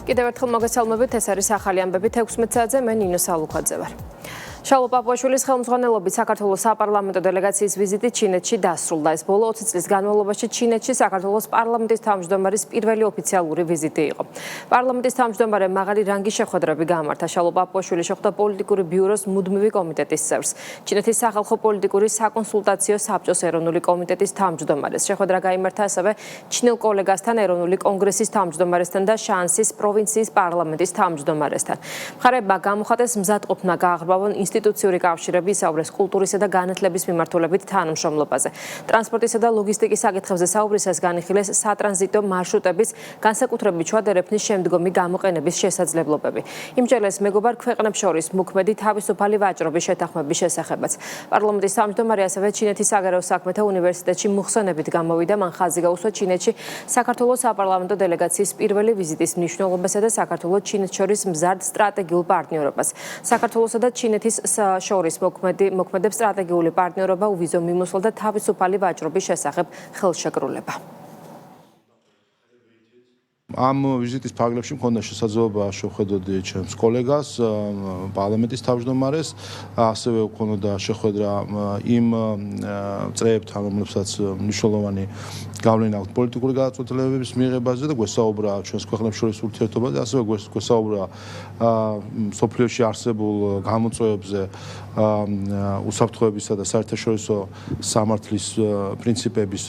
კიდევ ერთხელ მოგესალმებით, ეს არის ახალი ამბები 16 საათზე, მე ნინო სალუქაძე ვარ. შალო პაპუაშვილის ხელმძღვანელობით საქართველოს საპარლამენტო დელეგაციის ვიზიტი ჩინეთში დასრულდა. ეს ბოლო 20 წლის განმავლობაში ჩინეთში საქართველოს პარლამენტის თავმჯდომარის პირველი ოფიციალური ვიზიტი იყო. პარლამენტის თავმჯდომარემ მაღალი რანგის შეხვედრები გაამართა. შალო პაპუაშვილი შეხვდა პოლიტიკური ბიუროს მუდმივი კომიტეტის წევრს, ჩინეთის სახალხო პოლიტიკური საკონსულტაციო საბჭოს ეროვნული კომიტეტის თავმჯდომარეს. შეხვედრა გაიმართა ასევე ჩინელ კოლეგასთან, ეროვნული კონგრესის თავმჯდომარესთან და შანსის პროვინციის პარლამენტის თავმჯდომარესთან. მხარეებმა გამოხატეს მზადყოფნა გააღრმავონ ინსტიტუციური კავშირები, ისაუბრეს კულტურისა და განათლების მიმართულებით თანამშრომლობაზე. ტრანსპორტისა და ლოგისტიკის საკითხებზე საუბრისას განიხილეს სატრანზიტო მარშრუტების განსაკუთრებით შუადერეფნის შემდგომი გამოყენების შესაძლებლობები. იმჯერეს მეგობარ ქვეყნებს შორის მოქმედი თავისუფალი ვაჭრობის შეთანხმების შესახებაც. პარლამენტის თავმჯდომარე ასევე ჩინეთის საგარეო საქმეთა უნივერსიტეტში მოხსენებით გამოვიდა. მან ხაზი გაუსვა ჩინეთში საქართველოს საპარლამენტო დელეგაციის პირველი ვიზიტის მნიშვნელობასა და საქართველოს ჩინეთს შორის მზარდ სტრატეგიულ პარტნიორობას. საქართველოსა და ჩინეთის შორის მოქმედებს სტრატეგიული პარტნიორობა, უვიზო მიმოსვლა და თავისუფალი ვაჭრობის შესახებ ხელშეკრულება. ამ ვიზიტის ფარგლებში მქონდა შესაძლებლობა შევხედოდი ჩემს კოლეგას, პარლამენტის თავმჯდომარეს, ასევე მქონდა შეხვედრა იმ წრეებთან, რომლებსაც მნიშვნელოვანი გავლენა აქვს პოლიტიკური გადაწყვეტილებების მიღებაზე და გვესაუბრა ჩვენს ქვეყნებს შორის ურთიერთობაზე, ასევე გვესაუბრა მსოფლიოში არსებულ გამოწვევებზე, უსაფრთხოებისა და საერთაშორისო სამართლის პრინციპების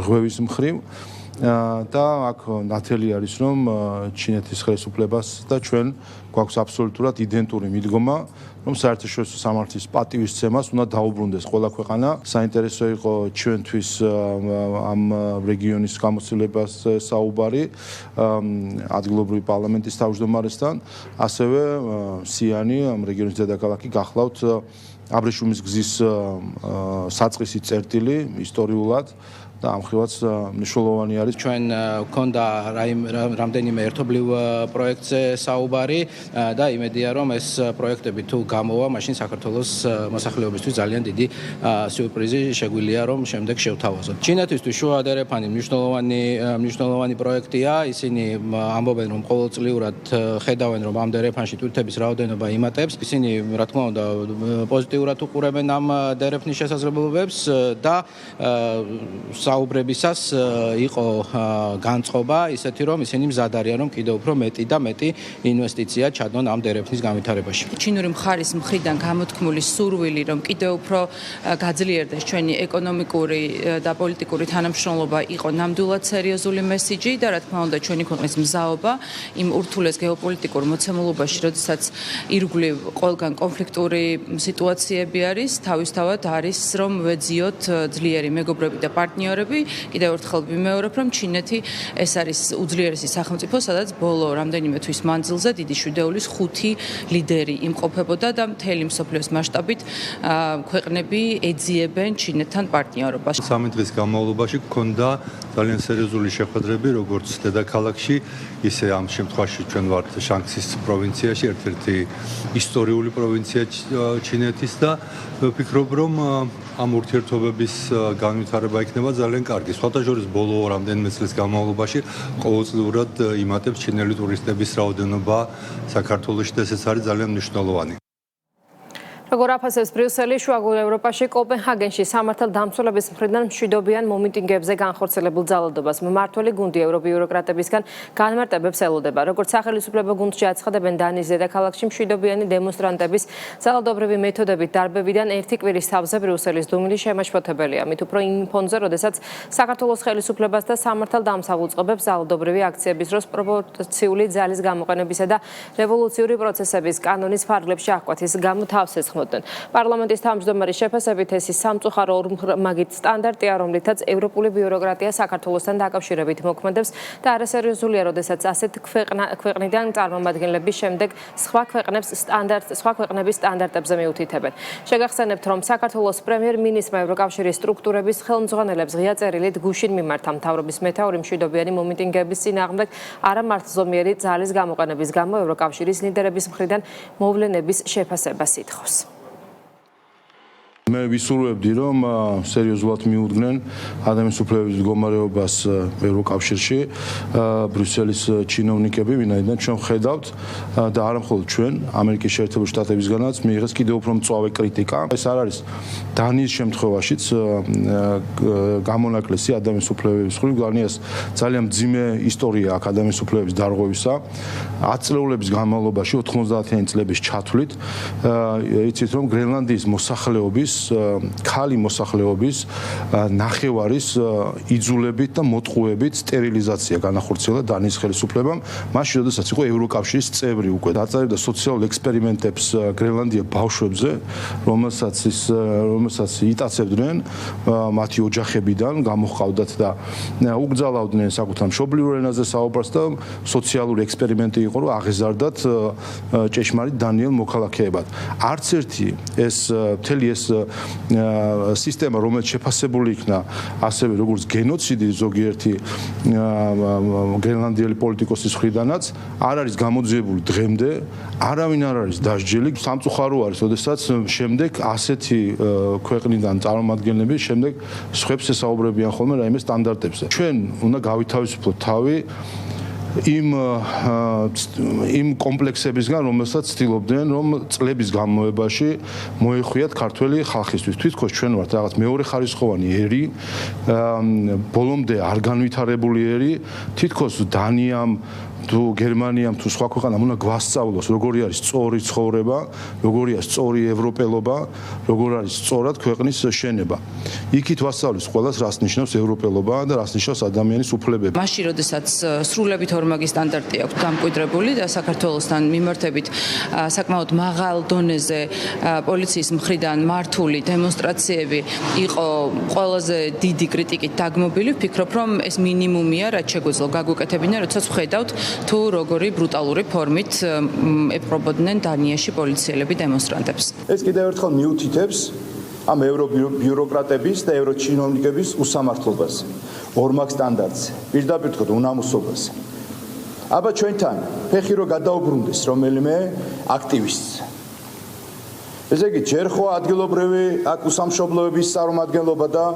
რღვევის მხრივ. და აქ ნათელი არის, რომ ჩინეთის ხელისუფლებას და ჩვენ გვაქვს აბსოლუტურად იდენტური მიდგომა, რომ საერთაშორისო სამართლის პატივისცემას უნდა დაუბრუნდეს ყველა ქვეყანა. საინტერესო იყო ჩვენთვის ამ რეგიონის გამოცდილებას საუბარი ადგილობრივი პარლამენტის თავმჯდომარესთან, ასევე სიანი ამ რეგიონის დედაქალაქი გახლავთ აბრეშუმის გზის საწყისი წერტილი ისტორიულად. და ამ ხრივაც მნიშვნელოვანი არის. ჩვენ გქონდა რამდენიმე ერთობლივ პროექტზე საუბარი და იმედია, რომ ეს პროექტები თუ გამოვა, მაშინ საქართველოს მოსახლეობისთვის ძალიან დიდი სიურპრიზი შეგვიძლია, რომ შემდეგ შევთავაზოთ. ჩინეთისთვის შუადერეფანი მნიშვნელოვანი პროექტია. ისინი ამბობენ, რომ ყოველწლიურად ხედავენ, რომ ამ დერეფანში ტვირთების რაოდენობა იმატებს. ისინი, რა თქმა უნდა, პოზიტიურად უყურებენ ამ დერეფნის შესაძლებლობებს და საუბრებისას იყო განწყობა ისეთი, რომ ისინი მზად არიან, რომ კიდევ უფრო მეტი და მეტი ინვესტიცია ჩადონ ამ დერეფნის განვითარებაში. ჩინური მხარის მხრიდან გამოთქმული სურვილი, რომ კიდევ უფრო გაძლიერდეს ჩვენი ეკონომიკური და პოლიტიკური თანამშრომლობა, იყო ნამდვილად სერიოზული მესიჯი და რა თქმა უნდა ჩვენი ქვეყნის მზაობა იმ ურთულეს გეოპოლიტიკურ მოცემულობაში, როდესაც ირგვლივ ყველგან კონფლიქტური სიტუაციები არის, თავისთავად არის, რომ ვეძიოთ ძლიერი მეგობრები და პარტნიორები. კიდევ ერთხელ ვიმეორებ, რომ ჩინეთი ეს არის უძლიერესი სახელმწიფო, სადაც ბოლო რამდენიმე თვის მანძილზე დიდი შვიდეულის 5 ლიდერი იმყოფებოდა და მთელი მსოფლიოს მასშტაბით ქვეყნები ეძიებენ ჩინეთთან პარტნიორობას. 3 დღის განმავლობაში გქონდა ძალიან სერიოზული შეხვედრები, როგორც დედაქალაქში, ისე ამ შემთხვევაში ჩვენ ვართ შანსის პროვინციაში, ერთ-ერთი ისტორიული პროვინცია ჩინეთის და ვფიქრობ, რომ ამ ურთიერთობების განვითარება იქნება ძალიან კარგი. სხვათაშორის ბოლო რამდენიმე წლის განმავლობაში ყოველწლიურად იმატებს ჩინელი ტურისტების რაოდენობა საქართველოში და ესეც არის ძალიან მნიშვნელოვანი. როგორ აფასებს ბრიუსელი, შუაგულ ევროპაში, კოპენჰაგენში სამართალდამცველების მხრიდან მშვიდობიან მომიტინგებზე განხორციელებულ ძალადობას. მმართველი გუნდი ევრობიუროკრატებისგან განმარტებებს ელოდება. როგორც სახელმწიფო გუნდში აცხადებენ, დანიის დედაქალაქში მშვიდობიანი დემონსტრანტების ძალადობრივი მეთოდებით დარბევიდან ერთი კვირის თავზე ბრიუსელის დუმილი შემაშფოთებელია. მით უფრო იმ ფონზე, როდესაც საქართველოს ხელისუფლებას და სამართალდამცავ უწყობებს ძალადობრივი აქციების დროს პროპორციული ძალის გამოყენებისა და რევოლუციური პროცესების კანონის ფარგლებში აღკვეთის გამო თავს ეცხმოდენ. პარლამენტის თავმჯდომარის შეფასებით ეს სამწუხარო ორმაგით სტანდარტია, რომლითაც ევროპული ბიუროკრატია საქართველოსთან დაკავშირებით მოქმედებს და არასერიოზულია, როდესაც ასეთ ქვეყნიდან წარმომადგენლების შემდეგ სხვა ქვეყნების სტანდარტებზე მიუთითებენ. შეგახსენებთ, რომ საქართველოს პრემიერ-მინისტრმა ევროკავშირის სტრუქტურების ხელმძღვანელებს ღია წერილით გუშინ მიმართა მთავრობის მეთაური მშვიდობიანი მომიტინგების წინააღმდეგ არამართლზომიერი ძალის გამოყენების გამო ევროკავშირის ლიდერების მხრიდან მოვლენების შეფასებას ითხოვს. მე ვისურვებდი რომ სერიოზულად მიუდგნენ ადამიანის უფლებების მდგომარეობას ევროკავშირში ბრიუსელის ჩინოვნიკები, ვინაიდან ჩვენ ხედავთ და არა მხოლოდ ჩვენ, ამერიკის შეერთებული შტატებისგანაც მიიღეს კიდევ უფრო მწვავე კრიტიკა. ეს არ არის დანიის შემთხვევაშიც გამონაკლისი ადამიანის უფლებების მხრივ, განიას ძალიან მძიმე ისტორია აქვს ადამიანის უფლებების დარღვევისა. 10 წლეულების განმავლობაში 90-იანი წლების ჩათვლით, იცით რომ გრენლანდიის მოსახლეობის ქალი მოსახლეობის ნახევარის იძულებით და მოტყუებით სტერილიზაცია განახორციელა დანიის ხელისუფლებამ, მაშინ როდესაც იყო ევროკავშირის წევრი უკვე. დაწერდა სოციალურ ექსპერიმენტებს გრენლანდია ბავშვებზე, რომელსაც იტაცებდნენ მათი ოჯახებიდან, გამოჰყავდათ და უგზავნავდნენ საკუთარ მშობლიურ ენაზე საუბარს და სოციალური ექსპერიმენტი იყო, რომ აღეზარდათ ჭეშმარიტ დანიელ მოქალაქეებად. არც ერთი მთელი ეს სისტემა, რომელიც შეფასებული იქნა ასევე როგორც გენოციდი ზოგიერთი გრენლანდიელი პოლიტიკოსის მხრიდანაც, არ არის გამოძიებული დღემდე, არავინ არ არის დასჯილი. სამწუხარო არის, როდესაც შემდეგ ასეთი ქვეყნიდან წარმომადგენლები შემდეგ სხვებს ესაუბრებიან ხოლმე რაიმე სტანდარტებზე. ჩვენ უნდა გავითავისუფლოთ თავი იმ კომპლექსებისგან, რომელსაც ცდილობდნენ, რომ წლების განმავლობაში მოეხვიათ ქართველი ხალხისთვის. თვითონ ჩვენ ვართ რაღაც მეორე ხარისხოვანი ერი, ბოლომდე არ განვითარებული ერი, თითქოს დანიამ თუ გერმანიამ თუ სხვა ქვეყანამ უნდა გვასწავლოს, როგორი არის სწორი ცხოვრება, როგორია სწორი ევროპელობა, როგორ არის სწორად ქვეყნის შენება. იქით ვასწავლის ყველას, რას ნიშნავს ევროპელობა და რას ნიშნავს ადამიანის უფლებები. მაშინ, როდესაც სრულებით ორმაგი სტანდარტი აქვს დამკვიდრებული და საქართველოსთან მიმართებით საკმაოდ მაღალ დონეზე პოლიციის მხრიდან მართული დემონსტრაციები იყო ყველაზე დიდი კრიტიკით დაგმობილი, ვფიქრობ, რომ ეს მინიმუმია, რაც შეგვეძლო გაგვეკეთებინა, როდესაც ვხედავთ თუ როგორი ბრუტალური ფორმით ეპყრობოდნენ დანიაში პოლიციელები დემონსტრანტებს. ეს კიდევ ერთხელ მიუთითებს ამ ევრობიუროკრატების და ევროჩინოვნიკების უსამართლობაზე, ორმაგ სტანდარტზე, პირდაპირ თქვა უნამუსობაზე. აბა ჩვენთან ფეხი რო გადაუბრუნდეს რომელიმე აქტივისტს. ესე იგი ჯერ ხო ადგილობრივი აქ უსამშობლოების წარმომადგენლობა და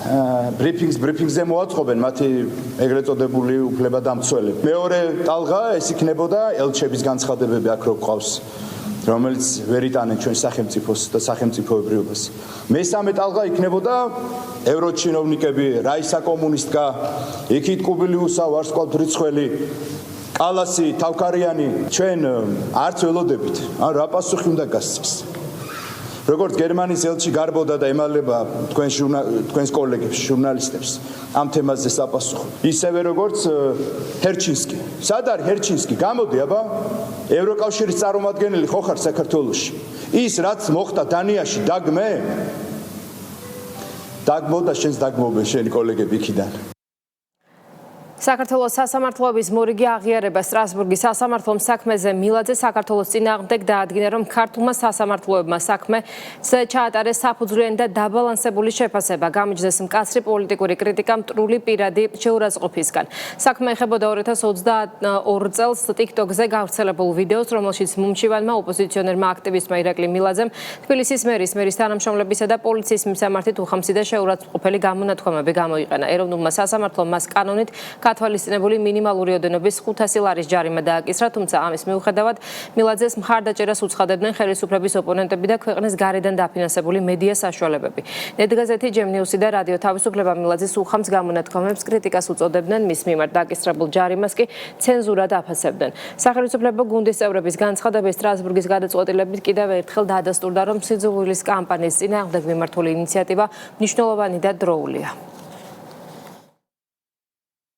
ბრიფინგზე მოაწყობენ მათი ეგრეთ წოდებული უფლებადამცველები. მეორე ტალღა ეს იქნებოდა ელჩების განცხადებები აქ რო გვყავს, რომელიც ვერ იტანენ ჩვენ სახელმწიფოს და სახელმწიფოებრიობას. მესამე ტალღა იქნებოდა ევროჩინოვნიკები, რაისა კომუნისტკა, იქით კუბილიუსა, ვარსკვლავ ფრიცხველი, კალასი, თავქარიანი, ჩვენ არც ველოდებით, ან რა პასუხი უნდა გასცეს. როგორც გერმანიის ელჩი გარბოდა და ემალება თქვენს კოლეგებს, ჟურნალისტებს ამ თემაზე საპასუხო. ისევე როგორც ჰერჩინსკი. სად არის ჰერჩინსკი? გამოდი, აბა, ევროკავშირის წარმომადგენელი ხო ხარ საქართველოში? ის რაც მოხდა დანიაში, დაგმე? დაგმო და შენს დაგმობენ შენი კოლეგები იქიდან. საქართველოს სასამართლოების მორიგი აღიარება სტრასბურგის სასამართლომ საქმეზე მილაძე საქართველოს წინააღმდეგ დაადგინა, რომ ქართულმა სასამართლოებმა საქმეზე ჩაატარეს საფუძვლიანი და დაბალანსებული შეფასება, გამიჯდეს მკაცრი პოლიტიკური კრიტიკა მტრული პირადი შეურაცხყოფისგან. საქმე ეხებოდა 2022 წელს TikTok-ზე გავრცელებულ ვიდეოს, რომელშიც მომჩივანმა ოპოზიციონერმა აქტივისტმა ირაკლი მილაძემ თბილისის მერის თანამშრომლებისა და პოლიციის მიმსამართით უხამსი და შეურაცხყოფელი გამონათქვამები გამოიყენა. ეროვნულმა სასამართლომ მას კანონით გათვალისწინებული მინიმალური ოდენობის 500 ლარის ჯარიმა დააკისრა, თუმცა ამის მიუხედავად მილაძეს მხარდაჭერას უცხადებდნენ ხელისუფლების ოპონენტები და ქვეყნის გარედან დაფინანსებული მედია საშუალებები. ნედგაზეთი, ჯემნიუსი და რადიო თავისუფლება მილაძის უხამს გამონათქვამებს კრიტიკას უწოდებდნენ, მის მიმართ დაკისრებულ ჯარიმას კი ცენზურად აფასებდნენ. სახელმწიფო გუნდის წევრების განცხადების სტრასბურგის გადაწყვეტილებით კიდევ ერთხელ დადასტურდა, რომ სიძულვილის კამპანიის წინააღმდეგ მიმართული ინიციატივა მნიშვნელოვანი და დროულია.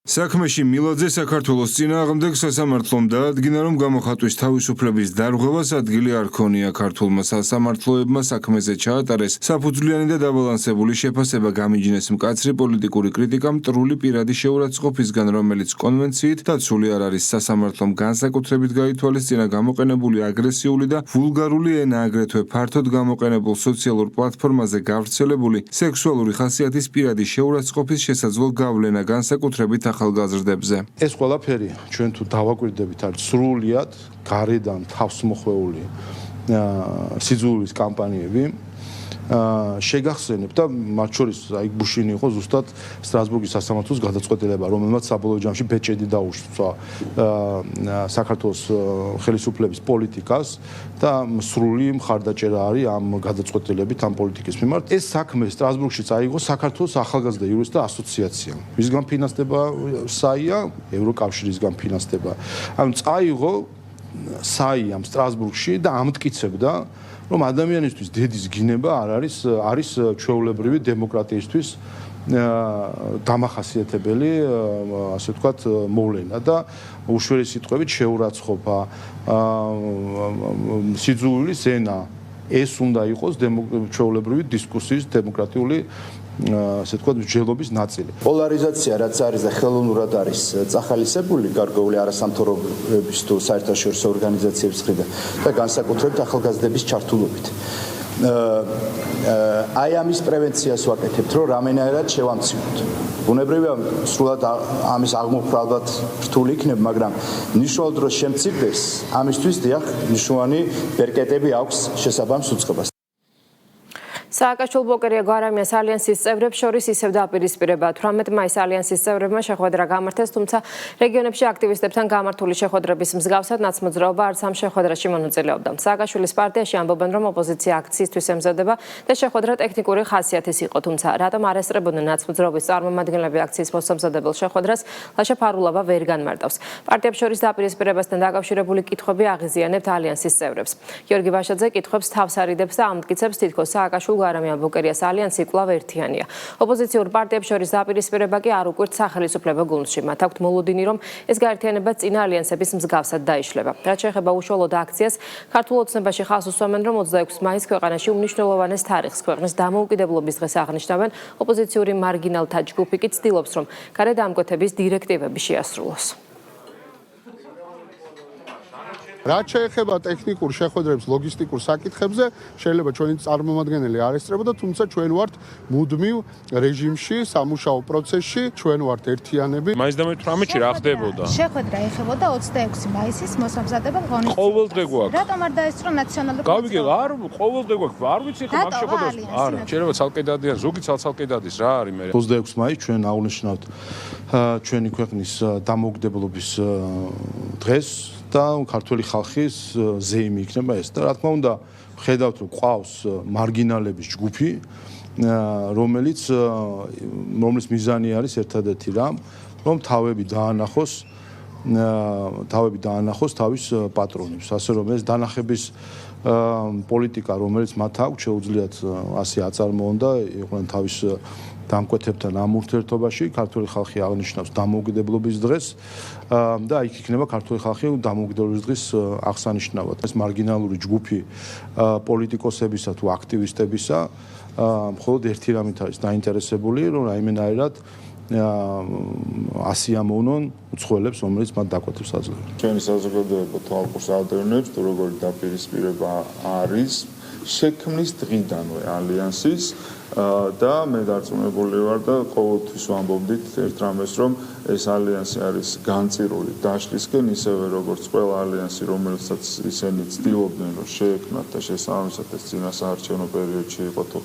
საქმეში მილაძე საქართველოს წინააღმდეგ სასამართლომ დაადგინა, რომ გამოხატვის თავისუფლების დარღვევას ადგილი არ ქონია. ქართულმა სასამართლოებმა საქმეზე ჩაატარეს საფუძვლიანი და დაბალანსებული შეფასება, გამიჯნეს მკაცრი პოლიტიკური კრიტიკა მტრული პირადი შეურაცხყოფისგან, რომელიც კონვენციით დაცული არ არის. სასამართლომ განსაკუთრებით გაითვალისწინა გამოყენებული აგრესიული და ვულგარული ენა, აგრეთვე ფართოდ გამოყენებულ სოციალურ პლატფორმაზე გავრცელებული სექსუალური ხასიათის პირადი შეურაცხყოფის შესაძლო გავლენა, განსაკუთრებით ახალგაზრდებზე. ეს ყველაფერი ჩვენ თუ დავაკვირდებით, არის სრულიად გარედან თავს მოხვეული სიძულვილის კამპანიები, შეგახსენებ და მათ შორის აი გუშინი იყო ზუსტად სტრასბურგის სასამართლოს გადაწყვეტილება, რომელმაც საბოლოო ჯამში ბეჭედი დაუშვა საქართველოს ხელისუფლების პოლიტიკას და სრული მხარდაჭერა არის ამ გადაწყვეტილებით ამ პოლიტიკის მიმართ. ეს საქმე სტრასბურგში წაიღო საქართველოს ახალგაზრდა იურისტთა ასოციაციამ. ვისგან ფინანსდება საია, ევროკავშირისგან ფინანსდება. ანუ წაიღო საიამ სტრასბურგში და ამტკიცებდა რომ ადამიანისთვის დედის გინება არის ჩვეულებრივი დემოკრატიისთვის დამახასიათებელი, ასე ვთქვათ, მოვლენა და უშუალო სიტყვებით შეურაცხყოფა, სიძულვილის ენა ეს უნდა იყოს ჩვეულებრივი დისკუსიის დემოკრატიული ასე ვთქვათ, მსჯელობის ნაწილი. პოლარიზაცია რაც არის და ხელოვნურად არის წახალისებული გარკვეული არასამთავრობოების თუ საერთაშორისო ორგანიზაციების მხრიდან და განსაკუთრებით ახალგაზრდების ჩართულობით. აი ამის პრევენციას ვაკეთებთ, რომ რამენაირად შევამციროთ. ბუნებრივია, სრულად ამის აღმოფხვრა ალბათ რთული იქნება, მაგრამ მნიშვნელოვან დროს შემცირდეს, ამისთვის დიახ, მნიშვნელოვანი ბერკეტები აქვს შესაბამის უწყებას. სააკაშვილ ბლოკერია გვარამიას ალიანსის წევრებს შორის ისევ დაპირისპირება. 18 მაისს ალიანსის წევრებმა შეხვედრა გამართეს, თუმცა რეგიონებში აქტივისტებთან გამართული შეხვედრების მსგავსად ნაცმოძრაობა არც ამ შეხვედრაში მონაწილეობდა. სააკაშვილის პარტიაში ამბობენ, რომ ოპოზიცია აქციისთვის ემზადება და შეხვედრა ტექნიკური ხასიათის იყო, თუმცა რატომ არ ესწრებოდნენ ნაცმოძრაობის წარმომადგენლები აქციის მოსამზადებელ შეხვედრას, ლაშა ფარულავა ვერ განმარტავს. პარტიებს შორის დაპირისპირებასთან დაკავშირებული კითხვები აღიზიანებთ ალიანსის წევრებს. გიორგი ვაშაძე კითხვებს თავს არიდებს და ამტკიცებს, თითქოს სააკაშვილ გვარამიან ბლოკერიას ალიანსი კვლავ ერთიანია. ოპოზიციურ პარტიებს შორის დაპირისპირება კი არ უკვირთ სახელმწიფო გუნდში. მათ აქვთ მოლოდინი, რომ ეს გაერთიანება წინა ალიანსების მსგავსად დაიშლება. რაც შეეხება უშუალოდ აქციას, ქართულ ოცნებაში ხალხს უსვამენ, რომ 26 მაისს ქვეყანაში უმნიშვნელოვანეს თარიღს ქვეყნის დამოუკიდებლობის დღეს აღნიშნავენ. ოპოზიციური მარგინალთა ჯგუფი კი ცდილობს, რომ გარედამკვეთების დირექტივები შეასრულოს. რაც შეეხება ტექნიკურ შეხვედრებს, ლოგისტიკურ საკითხებზე, შეიძლება ჩვენი წარმომადგენელი არ ესწრებოდა, თუმცა ჩვენ ვართ მუდმივ რეჟიმში, სამუშაო პროცესში, ჩვენ ვართ ერთიანები. მაის და 18-ში რა ხდებოდა? შეხვედრა ეხებოდა 26 მაისის მოსამზადებელ ღონისძიებას. ყოველდღე გვაქვს. რატომ არ დაესწრო ნაციონალური გავიგე, არ ყოველდღე გვაქვს. არ ვიცი ხო მაგ შეხვედრას. არა, შეიძლება ცალკე დადიან, ზოგი ცალკე დადის, რა არის მე. 26 მაისს ჩვენ აღნიშნავთ ჩვენი ქვეყნის დამოუკიდებლობის დღეს და ქართული ხალხის ზეიმი იქნება ეს და რა თქმა უნდა ხედავთ რომ ყავს მარგინალების ჯგუფი რომელიც მიზანი არის ერთადერთი რამ რომ თავები დაანახოს თავის პატრონებს ასე რომ ეს დანახების პოლიტიკა რომელიც მათ აქვს შეუძლიათ ასე აწარმოონ და იყვნენ თავის დამკვეთებთან ამ ურთიერთობაში ქართული ხალხი აღნიშნავს დამოუკიდებლობის დღეს და იქ იქნება ქართული ხალხი დამოუკიდებლობის დღის აღსანიშნავად. ეს მარგინალური ჯგუფი პოლიტიკოსებისა თუ აქტივისტებისა მხოლოდ ერთი რამით არის დაინტერესებული, რომ რაიმენაირად ასიამოვნონ უცხოელებს, რომელიც მათ დაკვეთებს აძლევენ. ჩვენი საზოგადოება თვალყურს ადევნებს, თუ როგორი დაპირისპირება არის შექმნის დღიდანვე ალიანსის და მე დარწმუნებული ვარ და ყოველთვის ვამბობდით ერთ რამეს, რომ ეს ალიანსი არის განწირული დაშლისკენ, ისევე როგორც ყველა ალიანსი, რომელსაც ისინი ცდილობდნენ, რომ შეექმნათ და შესაბამისად ეს წინასაარჩევნო პერიოდში იყო თუ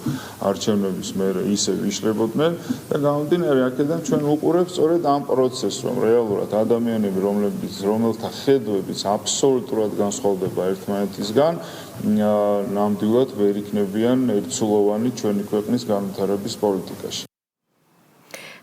არჩევნების მერე ისე იშლებოდნენ და გამომდინარე აქედან ჩვენ უყურებთ სწორედ ამ პროცესს, რომ რეალურად ადამიანები, რომელთა ხედვებიც აბსოლუტურად განსხვავდება ერთმანეთისგან, ნამდვილად ვერ იქნებიან ერთსულოვანი ჩვენი ქვეყნის განვითარების პოლიტიკაში.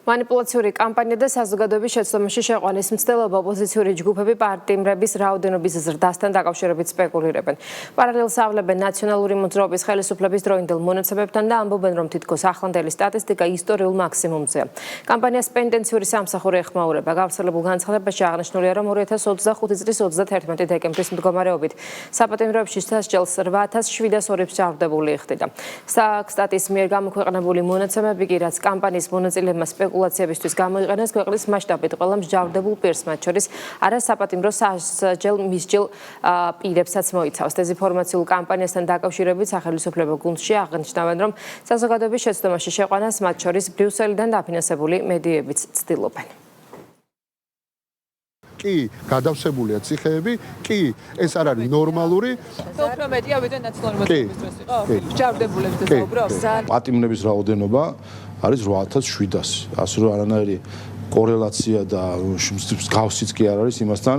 манипуляციური კამპანია და საზოგადოების შეცდომაში შეყვანის მცდელობა ოპოზიციური ჯგუფები პარტიების რაოდენობის ზრდასთან დაკავშირებით სპეკულირებენ. პარალელს ავლებენ ნაციონალური მოძრაობის ხელისუფლების დროინდელ მონაცემებთან და ამბობენ, რომ თითქოს ახლანდელი სტატისტიკა ისტორიულ მაქსიმუმზეა. კამპანიას პენდენციური სამსახური ეხმაურება. გავრცელებულ განცხადებაში აღნიშნულია, რომ 2025 წლის 31 დეკემბრის მდგომარეობით საპატიმროებში სასჯელს 8702 მსჯავრდებული იხდიდა. სტატის მიერ გამოქვეყნებული მონაცემები კი რაც კამპანიის მონაწილეებმა სპეკულაციებისთვის გამოიყენეს ქვეყნის მასშტაბით ყველა მსჯავრდებულ პირს, მათ შორის არასაპატიმრო სასჯელ მისჯილ პირებსაც მოიცავს. დეზინფორმაციულ კამპანიასთან დაკავშირებით სახელმწიფო გუნდში აღნიშნავენ, რომ საზოგადოების შეცდომაში შეყვანას მათ შორის ბრიუსელიდან დაფინანსებული მედიებიც ცდილობენ. კი გადავსებულია ციხეები, კი ეს არ არის ნორმალური. უფრო მეტია ვიდრე ნაციონალური მოძრაობის დროს იყო. ჯარდებულებს და საუბრობს. პატიმრების რაოდენობა არის 8700. ასე რომ არანაირი კორელაცია და გავსიც კი არ არის იმასთან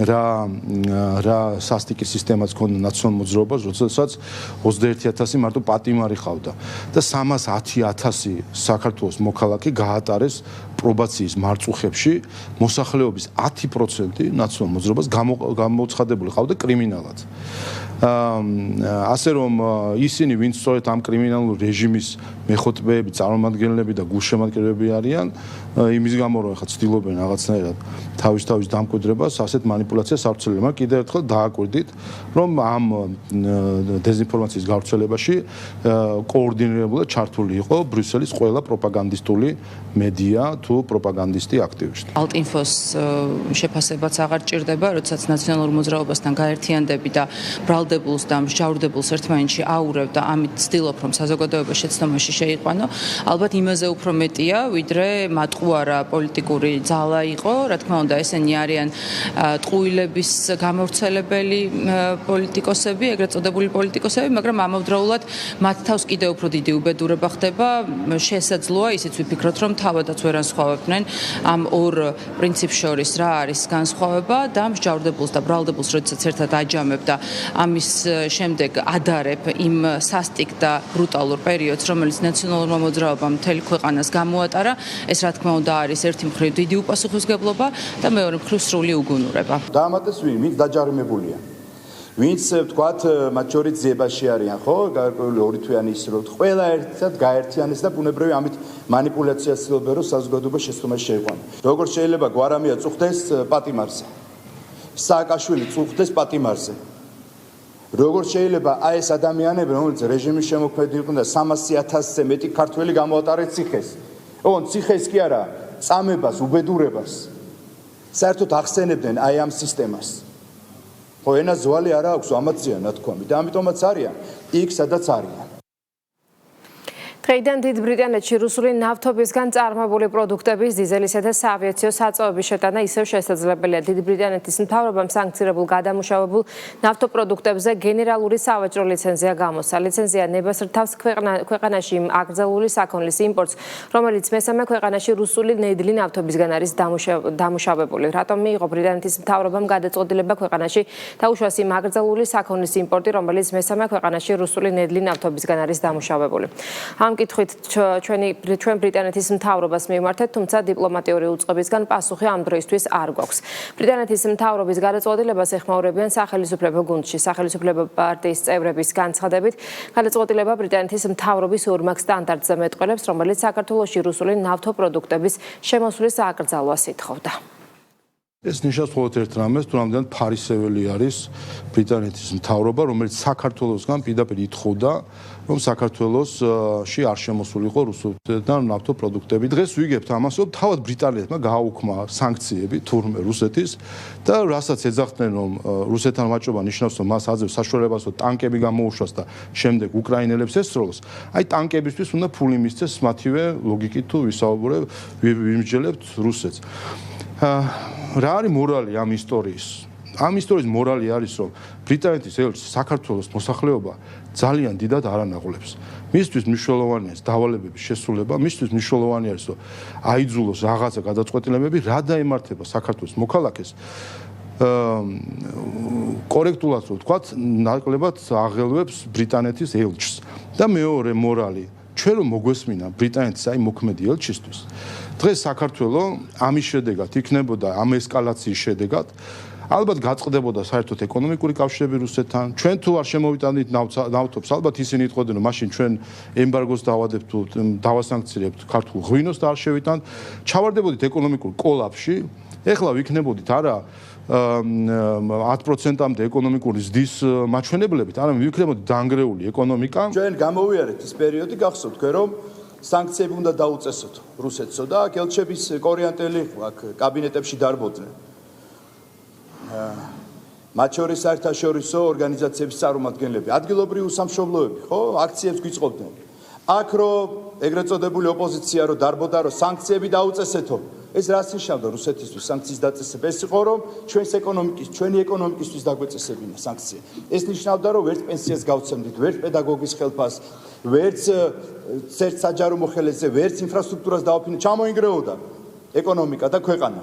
რა სასტიკის სისტემაც ქონდა ნაციონალურ მოძრაობას, როდესაც 21000 მარტო პატიმარი ყავდა და 310000 საქართველოს მოქალაქე გაატარეს პრობაციის მარწუხებში, მოსახლეობის 10% ნაციონალურ მოძრაობას გამოცხადებული ყავდა კრიმინალად. ასე რომ ისინი ვინც სწორედ ამ კრიმინალურ რეჟიმის მეხოთბეები, წარმომადგენლები და გულშემატკივრები არიან, იმის გამო რომ ხა ცდილობენ რაღაცნაირად თავის დამკვიდრებას, ასეთ манипуляციას ავრცელებენ. მაგრამ კიდევ ერთხელ დააკვირდით, რომ ამ დეზინფორმაციის გავრცელებაში კოორდინირებულად ჩართული იყო ბრიუსელის ყველა პროპაგანდისტული მედია თუ პროპაგანდისტი აქტივისტი. ალტინფოს შეფასებაც აღარ ჭირდება, როდესაც ნაციონალურ მოძრაობასთან გაერთიანდები და ბრალდებულს და მსჯავრდებულს ერთმანეთში აურევ და ამით ცდილობ რომ საზოგადოება შეცდომაში შეიყვანო. ალბათ იმაზე უფრო მეტია, ვიდრე მატყუარა პოლიტიკური ძალა იყო, რა თქმა უნდა, ესენი არიან ტყუილების გამავრცელებელი პოლიტიკოსები, ეგრეთ წოდებული პოლიტიკოსები, მაგრამ ამავდროულად მათ თავს კიდევ უფრო დიდი უბედურება ხდება. შესაძლოა ისიც ვიფიქროთ, რომ თავადაც ვერ ანსხვავებდნენ ამ ორ პრინციპს შორის რა არის განსხვავება და მსჯავრდებულს და ბრალდებულს როდესაც ერთად აჯამებ და ამის შემდეგ ადარებ იმ სასტიკ და ბრუტალურ პერიოდს, რომელიც ნაციონალურმა მოძრაობამ მთელი ქვეყანას გამოატარა, ეს რა თქმა უნდა არის ერთი მხრივ დიდი უპასუხისმგებლობა და მეორე მხრივ სრული უგუნურება. დაამატეს ვინც დაჯარიმებულია. ვინც ვთქვათ, მათ შორის ძიებაში არიან, ხო? გარკვეული ორი თვიანი ის რომ ყველა ერთად გაერთიანეს და ბუნებრივი ამით манипуляციას ცდილობენ რომ საზოგადოება შეცდომაში შეიყვანოს. როგორც შეიძლება გვარამია წუხდეს პატიმარზე. სააკაშვილი წუხდეს პატიმარზე. როგორც შეიძლება აი ეს ადამიანები, რომელიც რეჟიმის შემოქმედი იყვნენ და 300,000-ზე მეტი ქართველი გამოატარეს ციხეს. ოღონდ ციხეს კი არა, წამებას, უბედურებას. საერთოდ ახსენებდნენ აი ამ სისტემას. ხო, ენა ზვალი არა აქვს ამაციან ნათქვამი და ამიტომაც არიან იქ, სადაც არიან. დღეიდან დიდ ბრიტანეთში რუსული ნავთობისგან წარმოებული პროდუქტების, დიზელისა და საავიაციო საწვავების შეტანა ისევ შესაძლებელია. დიდ ბრიტანეთის მთავრობამ სანქცირებულ გადამუშავებულ ნავთობპროდუქტებზე გენერალური სავაჭრო ლიცენზია გამოსცა. ლიცენზია ნებას რთავს ქვეყანაში აკრძალული საქონლის იმპორტს, რომელიც მესამე ქვეყანაში რუსული ნედლი ნავთობისგან არის დამუშავებული. რატომ მიიღო ბრიტანეთის მთავრობამ გადაწყვეტილება ქვეყანაში დაუშვას იმ აკრძალული საქონლის იმპორტი, რომელიც მესამე ქვეყანაში რუსული ნედლი ნავთობისგან არის დამუშავებული. ამ კითხვით ჩვენ ბრიტანეთის მთავრობას მივმართეთ, თუმცა დიპლომატიური უწყებისგან პასუხი ამ დროისთვის არ გვაქვს. ბრიტანეთის მთავრობის გადაწყვეტილებას ეხმაურებიან სახელმწიფო გუნდში. სახელმწიფო პარტიის წევრების განცხადებით, გადაწყვეტილება ბრიტანეთის მთავრობის ორმაგ სტანდარტზე მეტყველებს, რომელიც საქართველოში რუსული ნავთობპროდუქტების შემოსვლის აკრძალვას ითხოვდა. ეს ნიშნავს მხოლოდ ერთ რამეს, თუ რამდენად ფარისეველი არის ბრიტანეთის მთავრობა, რომელიც საქართველოსგან პირდაპირ ითხოვდა, რომ საქართველოსში არ შემოსულიყო რუსეთიდან ნავთობპროდუქტები. დღეს ვიგებთ ამას, რომ თავად ბრიტანეთმა გააუქმა სანქციები თურმე რუსეთის და რასაც ეძახდნენ, რომ რუსეთთან ვაჭრობა ნიშნავს, რომ მას აძლევს საშუალებას, რომ ტანკები გამოუშვას და შემდეგ უკრაინელებს ესწროს. აი ტანკებისთვის უნდა ფული მისცეს მათივე ლოგიკით თუ ვისაუბრებ, ვიმსჯელებთ რუსეთს. რა არის მორალი ამ ისტორიის? ამ ისტორიის მორალი არის, რომ ბრიტანეთის ელჩი საქართველოს მოსახლეობა ძალიან დიდად არანაღვლებს. მისთვის მნიშვნელოვანია დავალებების შესრულება, მისთვის მნიშვნელოვანია ის, რომ აიძულოს რაღაცა გადაწყვეტილებები, რა დაემართება საქართველოს მოქალაქეს. კორექტულად რო ვთქვათ, ნაკლებად აღელვებს ბრიტანეთის ელჩს. და მეორე მორალი, ჩვენ რომ მოგვესმინა ბრიტანეთის აი მოქმედი ელჩისთვის, დღეს საქართველო ამის შედეგად იქნებოდა ამ ესკალაციის შედეგად ალბათ გაწყდებოდა საერთოდ ეკონომიკური კავშირები რუსეთთან. ჩვენ თუ არ შემოვიტანით ნავთობს, ალბათ ისინი იტყოდნენ, რომ მაშინ ჩვენ ემბარგოს დავადებთ თუ დავასანქცირებთ ქართულ ღვინოს და არ შევიტანთ. ჩავარდებოდით ეკონომიკურ კოლაფსში. ეხლა ვიქნებოდით არა 10%-მდე ეკონომიკური ზრდის მაჩვენებლებით, არამედ ვიქნებოდით დანგრეული ეკონომიკა. ჩვენ გამოვიარეთ ის პერიოდი, გახსოვთ თქვენ, რომ სანქციები უნდა დაუწესოთ რუსეთსო და ელჩების კორიანტელი აქ კაბინეტებში დარბოდნენ. მათ შორის საერთაშორისო ორგანიზაციების წარმომადგენლები, ადგილობრივი უსამშობლოები, ხო, აქციებს გვიწყობდნენ. აქ რო ეგრეთ წოდებული ოპოზიცია რო დარბოდა, რომ სანქციები დაუწესეთო, ეს რას ნიშნავდა რუსეთისთვის სანქციის დაწესება? ეს იყო რომ ჩვენი ეკონომიკისთვის დაგვეწესებინა სანქცია. ეს ნიშნავდა რომ ვერც პენსიას გავცემდით, ვერც პედაგოგის ხელფას, ვერც საჯარო მოხელეზე, ვერც ინფრასტრუქტურას დავაფინანსებდით. ჩამოინგრეოდა ეკონომიკა და ქვეყანა.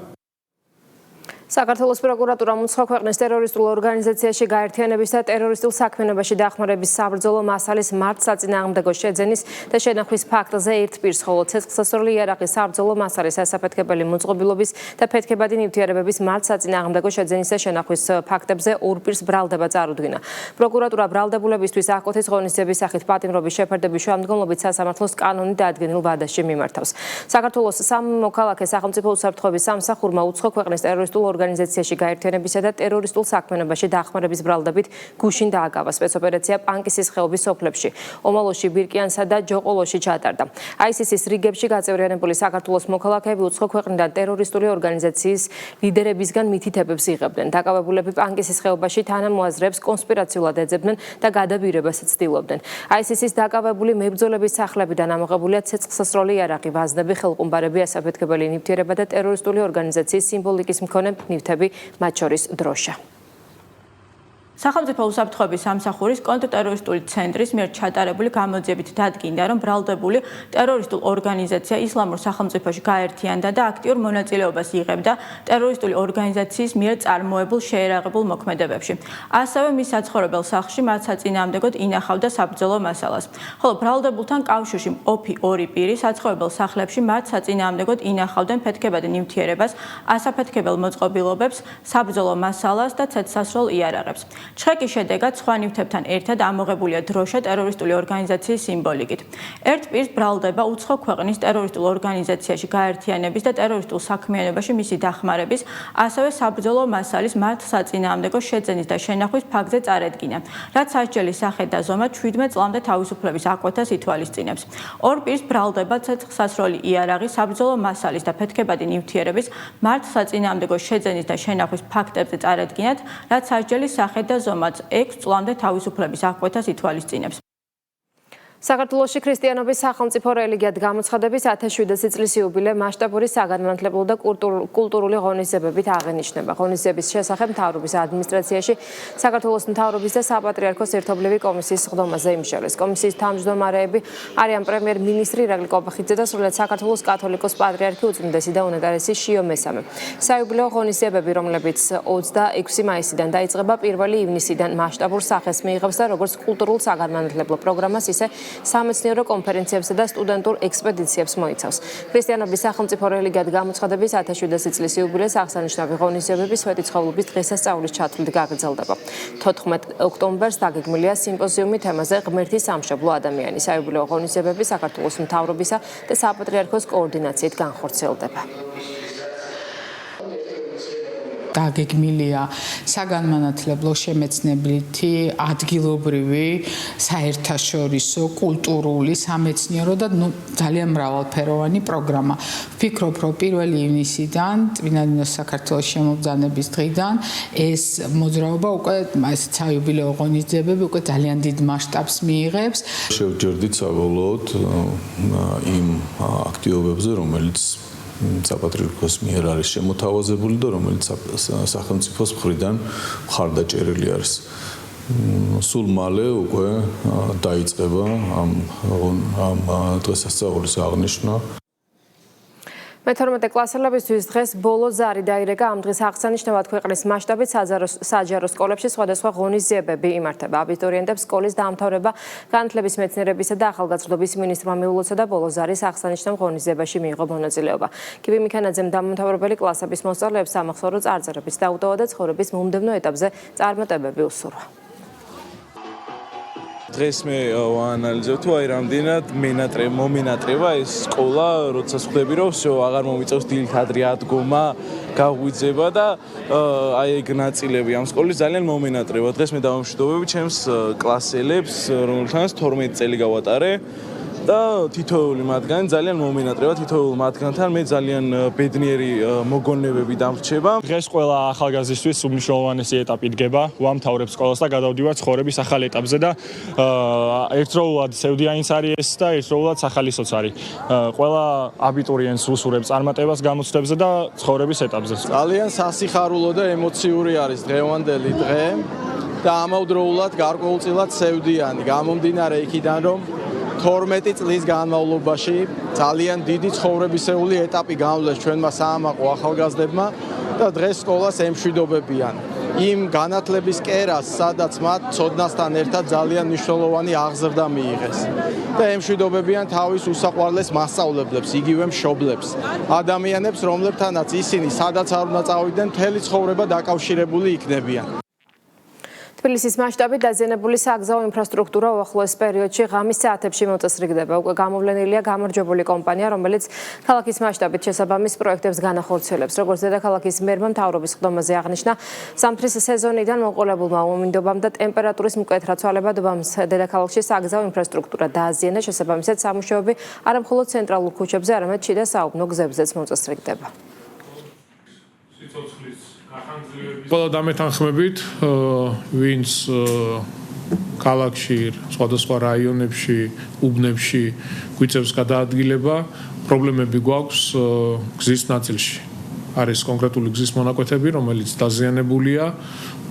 საქართველოს პროკურატურამ უცხო ქვეყნის ტერორისტულ ორგანიზაციაში გაერთიანების და ტერორისტულ საქმიანობაში დახმარების საბრძოლო მასალის მართლსაწინააღმდეგო შეძენის და შენახვის ფაქტზე ერთ პირს, ხოლო ცეცხლსასროლი იარაღის საბრძოლო მასალის ასაფეთქებელი მოწყობილობის და ფეთქებადი ნივთიერებების მართლსაწინააღმდეგო შეძენის და შენახვის ფაქტებზე ორ პირს ბრალდება წარუდგინა. პროკურატურა ბრალდებულებისთვის აკოთის ღონისძიების სახით პატიმრობის შეფერდების შემდგომლობით სასამართლოს კანონით დადგენილ ვადაში მიმართავს. საქართველოს სამოქალაქე სახელმწიფო უსაფრთხოების სამსახურმა უცხო ქვეყნის ტერორისტულ ორგანიზაციაში გაერთიანებისა და ტერორისტულ საქმიანობაში დახმარების ბრალდებით გუშინ დააკავა სპეცოპერაცია პანკისის ხეობის სოფლებში, ომალოში, ბირკიანსა და ჯოყოლოში ჩატარდა. ISIS-ის რიგებში გაწევრიანებული საქართველოს მოქალაქეები უცხო ქვეყნიდან ტერორისტული ორგანიზაციის ლიდერებისგან მითითებებს იღებდნენ. დაკავებულები პანკისის ხეობაში თანამოაზრეებს კონსპირაციულად ეძებდნენ და გადაბირებას ცდილობდნენ. ISIS-ის დაკავებული მებრძოლების სახლებიდან ამოღებულია ცეცხლსასროლი იარაღი, ვაზნები, ხელყუმბარები, ასაფეთქებელი ნივთიერება და ტერორისტული ორგანიზაციის სიმბოლიკის მქონე ნივთები, მათ შორის დროშა. სახელმწიფო უსაფრთხოების სამსახურის კონტრტერორისტული ცენტრის მიერ ჩატარებული გამოძიებით დადგინდა, რომ ბრალდებული ტერორისტულ ორგანიზაცია ისლამურ სახელმწიფოში გაერთიანდა და აქტიურ მონაწილეობას იღებდა ტერორისტული ორგანიზაციის მიერ წარმოებულ შეერაღებულ მოქმედებებში. ასევე მის საცხოვრებელ სახლში მათ საწინააღმდეგოდ ინახავდა საბრძოლო მასალას. ხოლო ბრალდებულთან კავშირში მყოფი ორი პირი საცხოვრებელ სახლებში მათ საწინააღმდეგოდ ინახავდნენ ფეთქებადი ნივთიერებას, ასაფეთქებელ მოწყობილობებს, საბრძოლო მასალას და ცეცხლსასროლ იარაღებს. ჩხეკის შედეგად სხვა ნივთებთან ერთად ამოღებულია დროშა ტერორისტული ორგანიზაციის სიმბოლიკით. ერთ პირს ბრალდება უცხო ქვეყნის ტერორისტულ ორგანიზაციაში გაერთიანების და ტერორისტულ საქმიანობაში მისი დახმარების, ასევე საბრძოლო მასალის მართლსაწინააღმდეგო შეძენის და შენახვის ფაქტზე წარედგინა, რაც სასჯელი სახე და ზომა 17 წლამდე თავისუფლების აკვეთას ითვალისწინებს. ორ პირს ბრალდება ცეცხლსასროლი იარაღი, საბრძოლო მასალის და ფეთქებადი ნივთიერების მართლსაწინააღმდეგო შეძენის და შენახვის ფაქტებზე წარედგინათ, რაც სასჯელი სახე და ზომაც 6 წლამდე თავისუფლების აკვეთას ითვალისწინებს. საქართველოში ქრისტიანობის სახელმწიფო რელიგიად გამოცხადების 1700 წლის იუბილე მასშტაბური საგანმანათლებლო და კულტურული ღონისძიებებით აღენიშნება. ღონისძიების შესახებ მთავრობის ადმინისტრაციაში საქართველოს მთავრობის და საპატრიარქოს ერთობლივი კომისიის სხდომაზე იმშელეს. კომისიის თავმჯდომარეები არიან პრემიერ-მინისტრი ირაკლი კობახიძე და სრულიად საქართველოს კათოლიკოს პატრიარქი უწმინდესი და უნეტარესი შიო მესამე. საიუბილეო ღონისძიებები, რომლებიც 26 მაისიდან დაიწყება, 1 ივნისიდან მასშტაბურ სახეს მიიღებს და როგორც კულტურულ საგანმანათლებლო პროგრამას, ისე სამეცნიერო კონფერენციებსა და სტუდენტურ ექსპედიციებს მოიცავს. ქრისტიანობის სახელმწიფო რელიგიად გამოცხადების 1700 წლის იუბილეს აღსანიშნავი ღონისძიებები სვეტიცხოვლობის დღესასწაულის ჩათვლით გაგრძელდება. 14 ოქტომბერს დაგეგმილია სიმპოზიუმი თემაზე ღმერთის სამშობლო ადამიანი. საიუბილეო ღონისძიებები საქართველოს მთავრობისა და საპატრიარქოს კოორდინაციით განხორციელდება. დაგეგმილია საგანმანათლებლო შემეცნებითი, ადგილობრივი, საერთაშორისო, კულტურული, სამეცნიერო და ძალიან მრავალფეროვანი პროგრამა. ვფიქრობ, რომ 1 ივნისიდან, წმინდა ნინოს საქართველოს შემობრძანების დღიდან ეს მოძრაობა უკვე საიუბილეო ღონისძიებები უკვე ძალიან დიდ მასშტაბს მიიღებს. შევჯერდით საბოლოოდ იმ აქტივობებზე, რომელიც საპატრიარქოს მიერ არის შემოთავაზებული და რომელიც სახელმწიფოს მხრიდან მხარდაჭერილი არის. სულ მალე უკვე დაიწყება ამ დღესასწაულის აღნიშვნა. მე-12 კლასელებისთვის დღეს ბოლო ზარი დაირეკა. ამ დღის აღსანიშნავად ქვეყნის მასშტაბით საჯარო სკოლებში სხვადასხვა ღონისძიებები იმართება. აბიტურიენტებს სკოლის დაამთავრება, განათლების მეცნიერებისა და ახალგაზრდობის მინისტრმა მიულოცა და ბოლო ზარის აღსანიშნავ ღონისძიებაში მიიღო მონაწილეობა. კივი მიქანაძემ დამამთავრებელი კლასების მოსწავლეებს სამახსოვრო წარწერების დაუტოვა და ცხოვრების მომდევნო ეტაპზე წარმატებები უსურვა. დღეს მე ვაანალიზებ თუ აი რამდენად მომენატრება ეს სკოლა, როცა ხვდები რომ всё აღარ მომიწევს დილით ადრე ადგომა, გაღვიძება და აი ეგ ნაწილები ამ სკოლის ძალიან მომენატრება. დღეს მე დავამშვიდობები ჩემს კლასელებს, რომელთანაც 12 წელი გავატარე. და თითოეული მათგანი ძალიან მომინატრევა, თითოეულ მათგანთან მე ძალიან ბედნიერი მოგონებები დამრჩება. დღეს ყველა ახალგაზრდისთვის უმნიშვნელოვანესი ეტაპი დგება, ვამთავრებ სკოლას და გადავდივარ ცხოვრების ახალ ეტაპზე და ერთდროულად სევდიანიც არის ეს და ერთდროულად სახალისოც არის. ყველა აბიტურიენტს უსურვებს წარმატებას გამოცდებზე და ცხოვრების ეტაპზე. ძალიან სასიხარულო და ემოციური არის დღევანდელი დღე და ამავდროულად გარკვეულწილად სევდიანი. გამომდინარე იქიდან, რომ 12 წლის განმავლობაში ძალიან დიდი ცხოვრებისეული ეტაპი გამოვიდეს ჩვენმა საამაყო ახალგაზრდებმა და დღეს სკოლას ემშვიდობებიან. იმ განათლების კერას, სადაც მათ ცოდნასთან ერთად ძალიან მნიშვნელოვანი აღზრდა მიიღეს. და ემშვიდობებიან თავის უსაყვარლეს მასწავლებლებს, იგივე მშობლებს, ადამიანებს, რომლებთანაც ისინი სადაც არ უნდა წავიდნენ, მთელი ცხოვრება დაკავშირებული იქნებიან. თბილისის მასშტაბით დაზიანებული საგზაო ინფრასტრუქტურა უახლოეს პერიოდში ღამის საათებში მოწესრიგდება. უკვე გამოვლენილია გამარჯვებული კომპანია, რომელიც ქალაქის მასშტაბით შესაბამის პროექტებს განახორციელებს. როგორც დედაქალაქის მერმა მთავრობის ხდომაზე აღნიშნა, ზამთრის სეზონიდან მოყოლებულმა უმინდობამ და ტემპერატურის მკვეთრად ცვალებადობამ დედაქალაქში საგზაო ინფრასტრუქტურა დააზიანა. შესაბამისად, სამუშაოები არა მხოლოდ ცენტრალურ ქუჩებზე, არამედ შიდა საუბნო გზებზეც მოწესრიგდება. ყველა დამეთანხმებით, ვინც ქალაქში, სხვადასხვა რაიონებში, უბნებში გვიწევს გადაადგილება, პრობლემები გვაქვს გზის ნაწილში. არის კონკრეტული გზის მონაკვეთები, რომელიც დაზიანებულია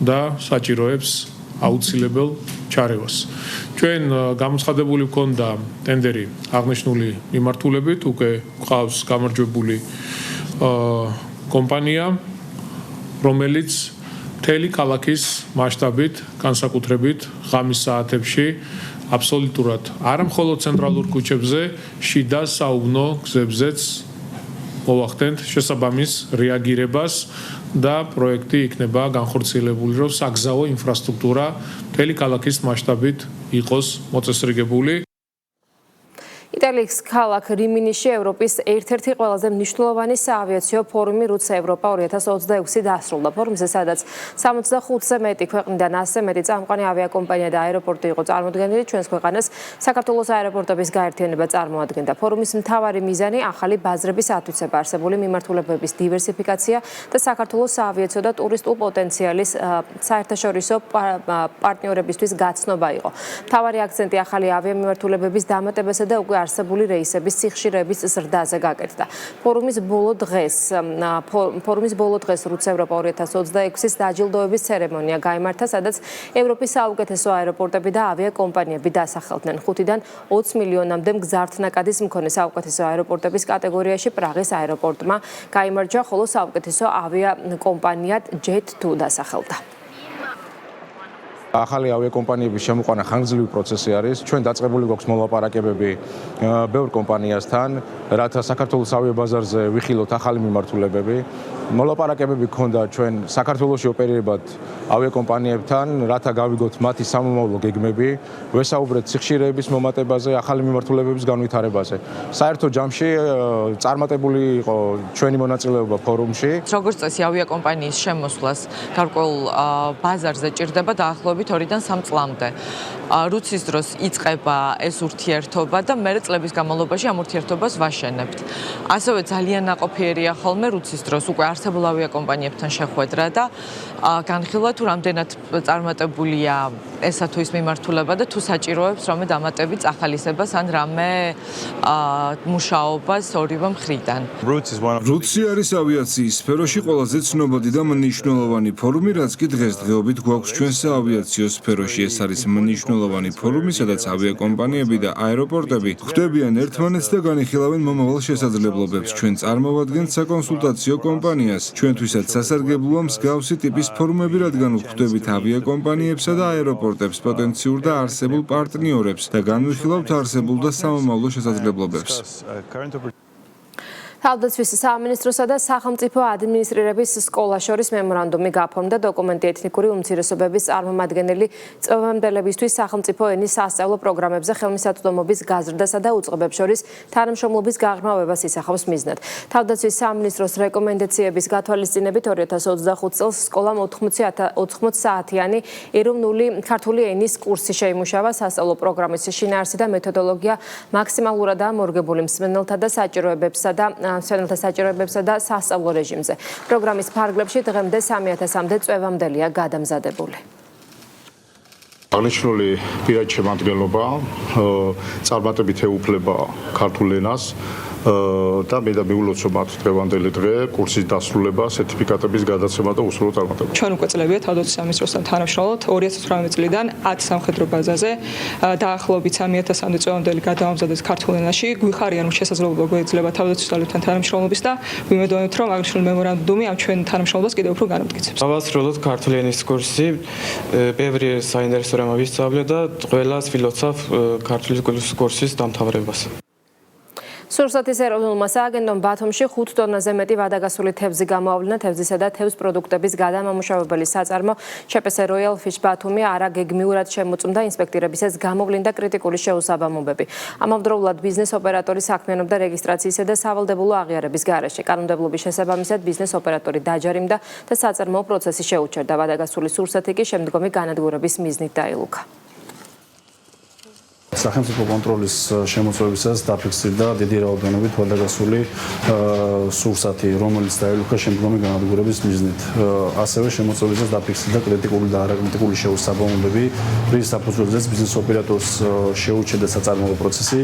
და საჭიროებს აუცილებელ ჩარევას. ჩვენ გამოცხადებული გვქონდა ტენდერი აღნიშნული მიმართულებით, უკვე გვყავს გამარჯვებული კომპანია, რომელიც მთელი ქალაქის მასშტაბით, განსაკუთრებით ღამის საათებში აბსოლუტურად არა მხოლოდ ცენტრალურ ქუჩებზე, შიდა საუბნო გზებზეც მოვახდენთ შესაბამის რეაგირებას და პროექტი იქნება განხორციელებული, რომ საგზაო ინფრასტრუქტურა მთელი ქალაქის მასშტაბით იყოს მოწესრიგებული. იტალიის ქალაქ რიმინიში ევროპის ერთ-ერთი ყველაზე მნიშვნელოვანი საავიაციო ფორუმი რუც ევროპა 2026 დასრულდა. ფორუმზე, სადაც 65-ზე მეტი ქვეყნიდან 100-ზე მეტი წამყვანი ავიაკომპანია და აეროპორტი იყო წარმოდგენილი, ჩვენს ქვეყანას საქართველოს აეროპორტების გაერთიანება წარმოადგენდა. ფორუმის მთავარი მიზანი ახალი ბაზრების ათვისება, არსებული მიმართულებების დივერსიფიკაცია და საქართველოს საავიაციო და ტურისტულ პოტენციალის საერთაშორისო პარტნიორებისთვის გაცნობა იყო. მთავარი აქცენტი ახალი ავიამიმართულებების დამატებასა და უკვე არსებული რეისების სიხშირეების ზრდაზე გაკეთდა. ფორუმის ბოლო დღეს რუც ევროპა 2026-ის დაჯილდოების ცერემონია გაიმართა, სადაც ევროპის საუკეთესო აეროპორტები და ავიაკომპანიები დასახელდნენ. 5-დან 20 მილიონამდე მგზავრთნაკადის მქონე საუკეთესო აეროპორტების კატეგორიაში პრაღის აეროპორტმა გაიმარჯვა, ხოლო საუკეთესო ავიაკომპანიად Jet2 დასახელდა. ახალი ავიაკომპანიების შემოყვანა ხანგრძლივი პროცესი არის. ჩვენ დაწყებული გვაქვს მოლაპარაკებები ბევრ კომპანიასთან, რათა საქართველოს ავიაბაზარზე ვიხილოთ ახალი მიმართულებები. მოლაპარაკებები გქონდა ჩვენ საქართველოში ოპერირებად ავიაკომპანიებთან, რათა გავიგოთ მათი სამომავლო გეგმები, ვესაუბრეთ სიხშირეების მომატებაზე, ახალი მიმართულებების განვითარებაზე. საერთო ჯამში წარმატებული იყო ჩვენი მონაწილეობა ფორუმში. როგორც წესი, ავიაკომპანიის შემოსვლას გარკვეულ ბაზარზე ჭირდება დაახლოებით 2-დან 3 წლამდე. რუცის დროს იწყება ეს ურთიერთობა და მერე წლების განმავლობაში ამ ურთიერთობას ვაშენებთ. ასევე ძალიან ნაყოფიერია ხოლმე რუცის დროს უკვე არსებულ ავიაკომპანიებთან შეხვედრა და განხილვა თუ რამდენად წარმატებულია ესა თუ ის მიმართულება და თუ საჭიროებს რამე დამატებით ახალისებას ან რამე მუშაობას ორივე მხრიდან. რუსი არის ავიაციის სფეროში ყველაზე ცნობადი და მნიშვნელოვანი ფორუმი, რაც კი დღესდღეობით გვაქვს ჩვენს ავიაციო სფეროში. ეს არის მნიშვნელოვანი ფორუმი, სადაც ავიაკომპანიები და აეროპორტები ხვდებიან ერთმანეთს და განიხილავენ მომავალ შესაძლებლობებს. ჩვენ წარმოვადგენთ საკონსულტაციო კომპანიას. ჩვენთვისაც სასარგებლოა მსგავსი ტიპის ფორუმები, რადგან ვხვდებით ავიაკომპანიებსა და აეროპორტებს, პოტენციურ და არსებულ პარტნიორებს და განვიხილავთ არსებულ და სამომავლო შესაძლებლობებს. თავდაცვის სამინისტროსა და სახელმწიფო ადმინისტრირების სკოლა შორის მემორანდუმი გაფორმდა დოკუმენტი ეთნიკური უმცირესობების წარმომადგენელი წვევამდელებისთვის სახელმწიფო ენის სასწავლო პროგრამებზე ხელმისაწვდომობის გაზრდასა და უწყებებს შორის თანამშრომლობის გაღრმავებას ისახავს მიზნად. თავდაცვის სამინისტროს რეკომენდაციების გათვალისწინებით 2025 წელს სკოლამ 80 საათიანი ეროვნული ქართული ენის კურსი შეიმუშავა. სასწავლო პროგრამის შინაარსი და მეთოდოლოგია მაქსიმალურადაა მორგებული მსმენელთა საჭიროებებსა და სასწავლო რეჟიმზე. პროგრამის ფარგლებში დღემდე 3000-მდე წვევამდელია გადამზადებული. აღნიშნული პირადი შემადგენლობა წარმატებით ეუფლება ქართულ ენას და მე და მიულოცო მათ დღევანდელი დღე კურსის დასრულება, სერტიფიკატების გადაცემა და უსრულო წარმატება. ჩვენ უკვე წლებია თავდაცვის სამინისტროსთან თანამშრომლობთ 2018 წლიდან 10 სამხედრო ბაზაზე დაახლოებით 3000-მდე წვევამდელი გადაამზადეს ქართულ ენაში. გვიხარიან რომ შესაძლებლობა გვეძლება თავდაცვის ძალებთან თანამშრომლობის და ვიმედოვნებთ რომ აღნიშნული მემორანდუმი ამ ჩვენ თანამშრომლობას კიდევ უფრო განამტკიცებს. დავასრულოთ ქართული ენის კურსი. ბევრი საინტერესო რამ ვისწავლე და ყველას ვილოცავ ქართული კურსის დამთავრებას. სურსათის ეროვნულმა სააგენტომ ბათუმში 5 ტონაზე მეტი ვადაგასული თევზი გამოავლინა. თევზისა და თევზ პროდუქტების გადამამუშავებელი საწარმო ЧПС Royal Fish ბათუმი არაგეგმიურად შემოწმდა ინსპექტირებისას გამოვლინდა კრიტიკული შეუსაბამობები. ამავდროულად ბიზნეს ოპერატორი საქმიანობდა რეგისტრაციისა და სავალდებულო აღიარების გარეშე. კანონმდებლობის შესაბამისად ბიზნეს ოპერატორი დაჯარიმდა და საწარმოო პროცესი შეუჩერდა. ვადაგასული სურსათი კი შემდგომი განადგურების მიზნით დაილუქა. სახელმწიფო კონტროლის შემოწმებისას დაფიქსირდა დიდი რაოდენობით ვადაგასული სურსათი, რომელიც დაილუქა შემდგომი განადგურების მიზნით. ასევე შემოწმებისას დაფიქსირდა კრიტიკული და არაკრიტიკული შეუსაბამობები, რის საფუძველზეც ბიზნეს ოპერატორს შეუჩერდა საწარმოო პროცესი.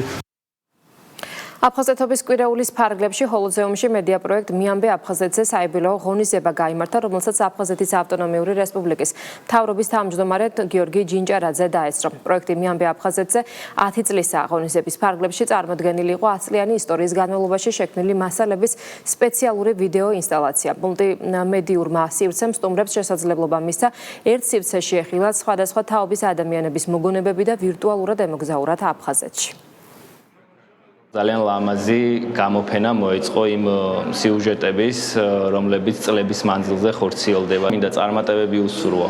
აფხაზეთობის კვირეულის ფარგლებში ჰოლოცეუმში მედია პროექტ მიამბე აფხაზეთზე საიუბილეო ღონისძიება გაიმართა, რომელსაც აფხაზეთის ავტონომიური რესპუბლიკის მთავრობის თავმჯდომარე გიორგი ჯინჭარაძე დაესწრო. პროექტი მიამბე აფხაზეთზე 10 წლისაა. ღონისძიების ფარგლებში წარმოდგენილი იყო 100 წლიანი ისტორიის განმავლობაში შექმნილი მასალების სპეციალური ვიდეო ინსტალაცია. მულტიმედიურმა სივრცემ სტუმრებს შესაძლებლობა მისცა ერთ სივრცეში ეხილათ სხვადასხვა თაობის ადამიანების მოგონებები და ვირტუალურად ემოგზაურათ აფხაზეთში. ძალიან ლამაზი გამოფენა მოეწყო იმ სიუჟეტების, რომლებიც წლების მანძილზე ხორციელდება. მინდა წარმატებები უსურვო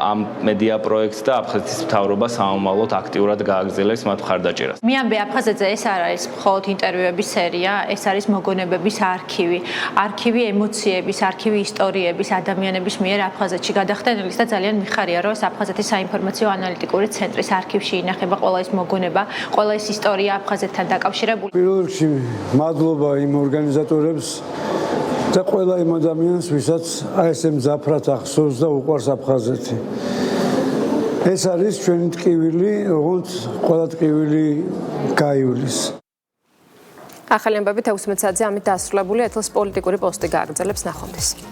ამ მედია პროექტს და აფხაზეთის მთავრობა სამომავლოდ აქტიურად გააგრძელებს მათ მხარდაჭერას. მიამბე აფხაზეთზე ეს არ არის მხოლოდ ინტერვიუების სერია, ეს არის მოგონებების არქივი. არქივი ემოციების, არქივი ისტორიების, ადამიანების მიერ აფხაზეთში გადახდენილის და ძალიან მიხარია, რომ ეს აფხაზეთის საინფორმაციო ანალიტიკური ცენტრის არქივში ინახება ყველა ეს მოგონება, ყველა ეს ისტორია აფხაზეთთან პირველ რიგში მადლობა იმ ორგანიზატორებს და ყველა იმ ადამიანს, ვისაც ესე მძაფრად ახსოვს და უყვარს აფხაზეთი. ეს არის ჩვენი ტკივილი, როგორც ყველა ტკივილი გაივლის. ახალი ამბები 16 საათზე ამით დასრულებული ეთლს პოლიტიკური პოსტი გააგრძელებს ნახვამდის.